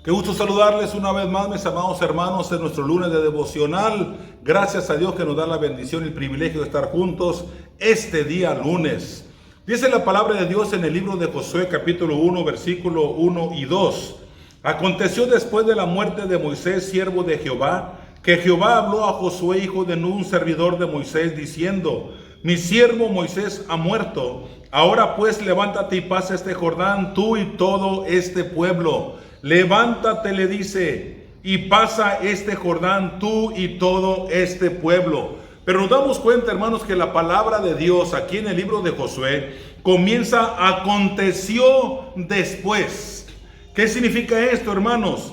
Qué gusto saludarles una vez más, mis amados hermanos, en nuestro lunes de devocional. Gracias a Dios que nos da la bendición y el privilegio de estar juntos este día lunes. Dice la palabra de Dios en el libro de Josué, capítulo 1, versículo 1 y 2. Aconteció después de la muerte de Moisés, siervo de Jehová, que Jehová habló a Josué, hijo de Nun, servidor de Moisés, diciendo: Mi siervo Moisés ha muerto. Ahora pues levántate y pasa este Jordán, tú y todo este pueblo. Levántate, le dice, y pasa este Jordán, tú y todo este pueblo. Pero nos damos cuenta, hermanos, que la palabra de Dios aquí en el libro de Josué comienza: aconteció después. ¿Qué significa esto, hermanos?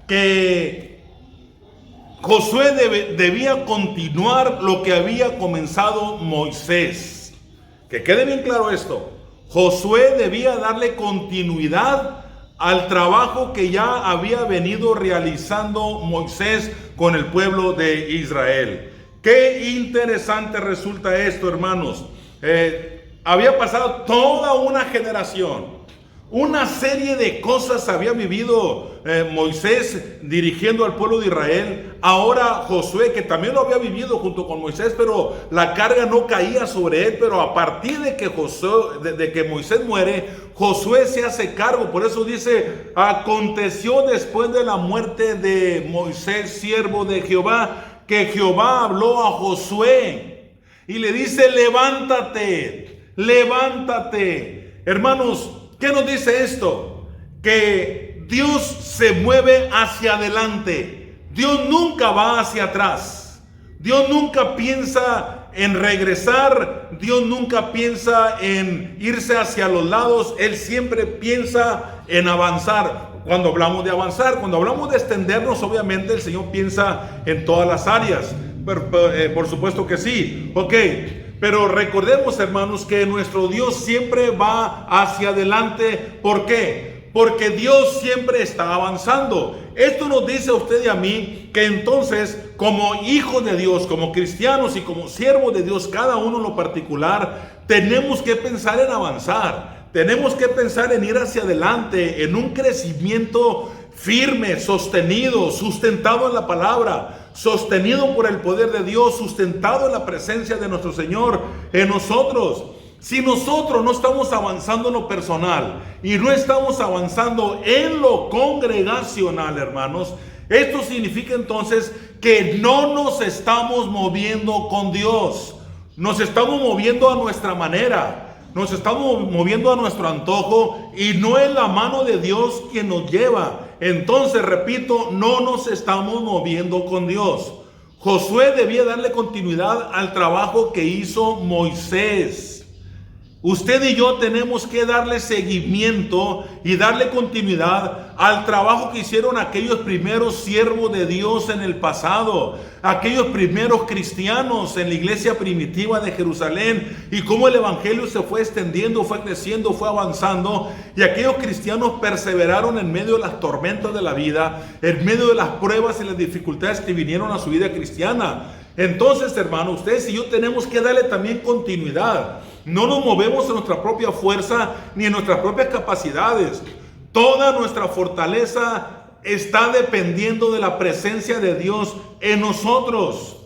Que Josué debía continuar lo que había comenzado Moisés. Que quede bien claro esto. Josué debía darle continuidad al trabajo que ya había venido realizando Moisés con el pueblo de Israel. Qué interesante resulta esto, hermanos. Había pasado toda una generación. Una serie de cosas había vivido Moisés dirigiendo al pueblo de Israel. Ahora Josué, que también lo había vivido junto con Moisés, pero la carga no caía sobre él. Pero a partir de que Moisés muere, Josué se hace cargo. Por eso dice: aconteció después de la muerte de Moisés, siervo de Jehová, que Jehová habló a Josué y le dice: levántate, levántate. Hermanos, ¿qué nos dice esto? Que Dios se mueve hacia adelante. Dios nunca va hacia atrás. Dios nunca piensa en regresar. Dios nunca piensa en irse hacia los lados. Él siempre piensa en avanzar. Cuando hablamos de avanzar, cuando hablamos de extendernos, obviamente el Señor piensa en todas las áreas. Por supuesto que sí. Ok. Pero recordemos, hermanos, que nuestro Dios siempre va hacia adelante. ¿Por qué? Porque Dios siempre está avanzando. Esto nos dice a usted y a mí que entonces, como hijos de Dios, como cristianos y como siervos de Dios, cada uno en lo particular, tenemos que pensar en avanzar. Tenemos que pensar en ir hacia adelante, en un crecimiento firme, sostenido, sustentado en la palabra, sostenido por el poder de Dios, sustentado en la presencia de nuestro Señor en nosotros. Si nosotros no estamos avanzando en lo personal y no estamos avanzando en lo congregacional, hermanos, esto significa entonces que no nos estamos moviendo con Dios. Nos estamos moviendo a nuestra manera. Nos estamos moviendo a nuestro antojo y no es la mano de Dios quien nos lleva. Entonces, repito, no nos estamos moviendo con Dios. Josué debía darle continuidad al trabajo que hizo Moisés. Usted y yo tenemos que darle seguimiento y darle continuidad al trabajo que hicieron aquellos primeros siervos de Dios en el pasado, aquellos primeros cristianos en la iglesia primitiva de Jerusalén, y cómo el evangelio se fue extendiendo, fue creciendo, fue avanzando, y aquellos cristianos perseveraron en medio de las tormentas de la vida, en medio de las pruebas y las dificultades que vinieron a su vida cristiana. Entonces, hermano, ustedes y yo tenemos que darle también continuidad. No nos movemos en nuestra propia fuerza ni en nuestras propias capacidades. Toda nuestra fortaleza está dependiendo de la presencia de Dios en nosotros.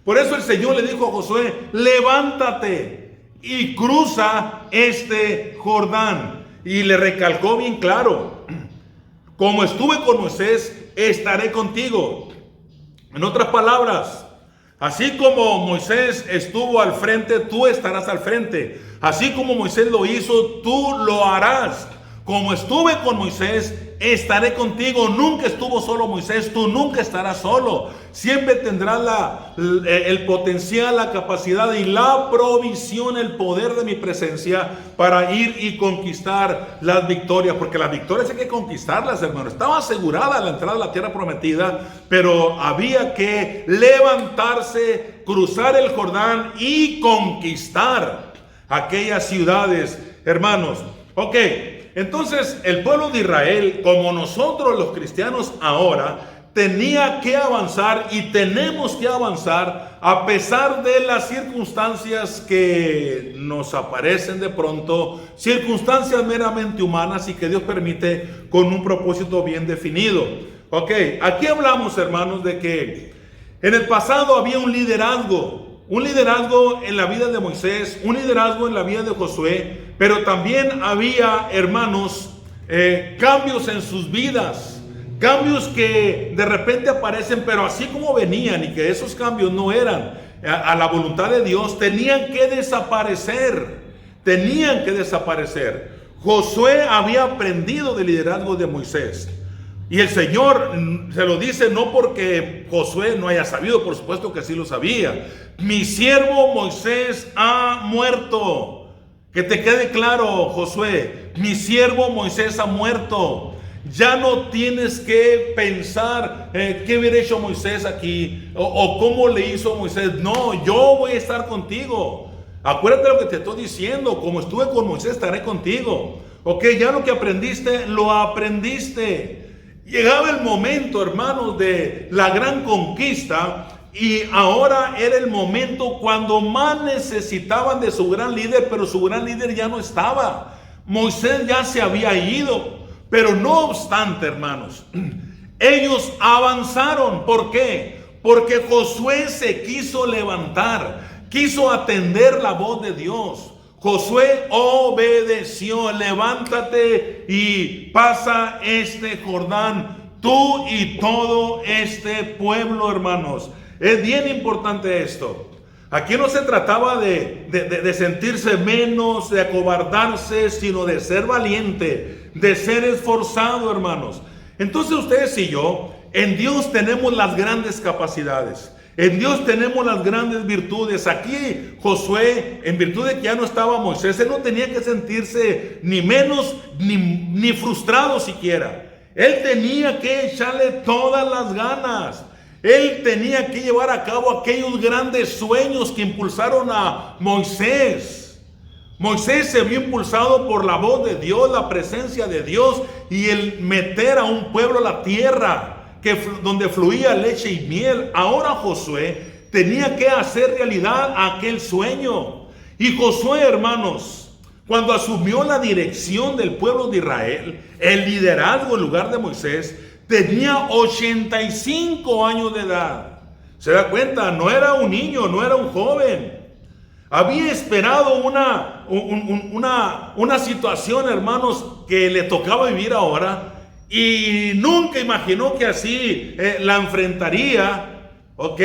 Por eso el Señor le dijo a Josué: levántate y cruza este Jordán. Y le recalcó bien claro: como estuve con Moisés, estaré contigo. En otras palabras, así como Moisés estuvo al frente, tú estarás al frente. Así como Moisés lo hizo, tú lo harás. Como estuve con Moisés, estaré contigo. Nunca estuvo solo Moisés, tú nunca estarás solo. Siempre tendrás el potencial, la capacidad y la provisión, el poder de mi presencia para ir y conquistar las victorias. Porque las victorias hay que conquistarlas, hermano. Estaba asegurada la entrada a la tierra prometida, pero había que levantarse, cruzar el Jordán y conquistar aquellas ciudades, hermanos. Ok. Entonces el pueblo de Israel, como nosotros los cristianos ahora, tenía que avanzar y tenemos que avanzar a pesar de las circunstancias que nos aparecen de pronto, circunstancias meramente humanas y que Dios permite con un propósito bien definido. Ok, aquí hablamos, hermanos, de que en el pasado había un liderazgo en la vida de Moisés, un liderazgo en la vida de Josué, pero también había, hermanos, cambios en sus vidas, cambios que de repente aparecen, pero así como venían, y que esos cambios no eran a la voluntad de Dios, tenían que desaparecer. Josué había aprendido del liderazgo de Moisés. Y el Señor se lo dice no porque Josué no haya sabido, por supuesto que sí lo sabía. Mi siervo Moisés ha muerto. Que te quede claro, Josué, mi siervo Moisés ha muerto. Ya no tienes que pensar qué hubiera hecho Moisés aquí o cómo le hizo Moisés. No, yo voy a estar contigo. Acuérdate lo que te estoy diciendo. Como estuve con Moisés, estaré contigo. Ok, ya lo que aprendiste, lo aprendiste. Llegaba el momento, hermanos, de la gran conquista. Y ahora era el momento cuando más necesitaban de su gran líder, pero su gran líder ya no estaba. Moisés ya se había ido. Pero no obstante, hermanos, ellos avanzaron. ¿Por qué? Porque Josué se quiso levantar, quiso atender la voz de Dios. Josué obedeció. Levántate y pasa este Jordán, tú y todo este pueblo, hermanos. Es bien importante esto. Aquí no se trataba de sentirse menos, de acobardarse, sino de ser valiente, de ser esforzado, hermanos. Entonces ustedes y yo, en Dios tenemos las grandes capacidades. En Dios tenemos las grandes virtudes. Aquí Josué, en virtud de que ya no estaba Moisés, él no tenía que sentirse ni menos ni frustrado siquiera. Él tenía que echarle todas las ganas. Él tenía que llevar a cabo aquellos grandes sueños que impulsaron a Moisés. Moisés se vio impulsado por la voz de Dios, la presencia de Dios y el meter a un pueblo a la tierra donde fluía leche y miel. Ahora Josué tenía que hacer realidad aquel sueño. Y Josué, hermanos, cuando asumió la dirección del pueblo de Israel, el liderazgo en lugar de Moisés, tenía 85 años de edad. ¿Se da cuenta? No era un niño, no era un joven. Había esperado una situación, hermanos, que le tocaba vivir ahora. Y nunca imaginó que así la enfrentaría. Ok,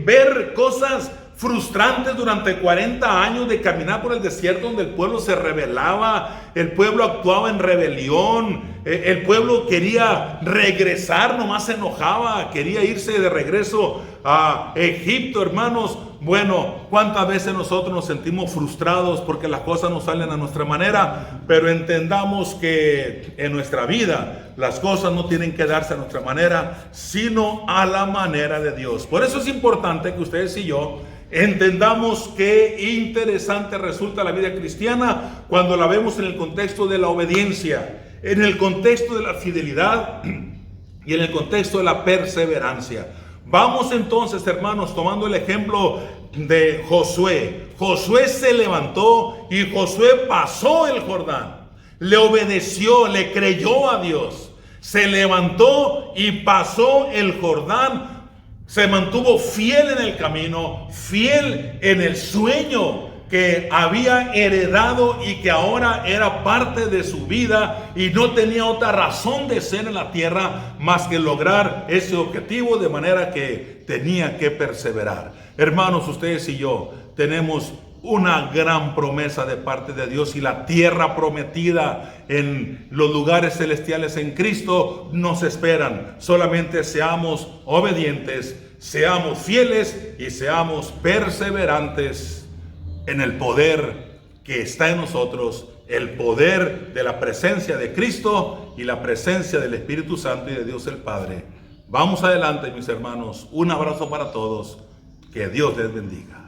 ver cosas frustrantes durante 40 años de caminar por el desierto donde el pueblo se rebelaba, el pueblo actuaba en rebelión, el pueblo quería regresar, nomás se enojaba, quería irse de regreso a Egipto, hermanos. Bueno, cuántas veces nosotros nos sentimos frustrados porque las cosas no salen a nuestra manera, pero entendamos que en nuestra vida las cosas no tienen que darse a nuestra manera, sino a la manera de Dios. Por eso es importante que ustedes y yo entendamos qué interesante resulta la vida cristiana cuando la vemos en el contexto de la obediencia, en el contexto de la fidelidad y en el contexto de la perseverancia. Vamos entonces, hermanos, tomando el ejemplo de Josué. Josué se levantó y Josué pasó el Jordán. Le obedeció, le creyó a Dios. Se levantó y pasó el Jordán. Se mantuvo fiel en el camino, fiel en el sueño que había heredado y que ahora era parte de su vida y no tenía otra razón de ser en la tierra más que lograr ese objetivo, de manera que tenía que perseverar. Hermanos, ustedes y yo tenemos una gran promesa de parte de Dios y la tierra prometida en los lugares celestiales en Cristo nos esperan. Solamente seamos obedientes, seamos fieles y seamos perseverantes en el poder que está en nosotros, el poder de la presencia de Cristo y la presencia del Espíritu Santo y de Dios el Padre. Vamos adelante, mis hermanos. Un abrazo para todos. Que Dios les bendiga.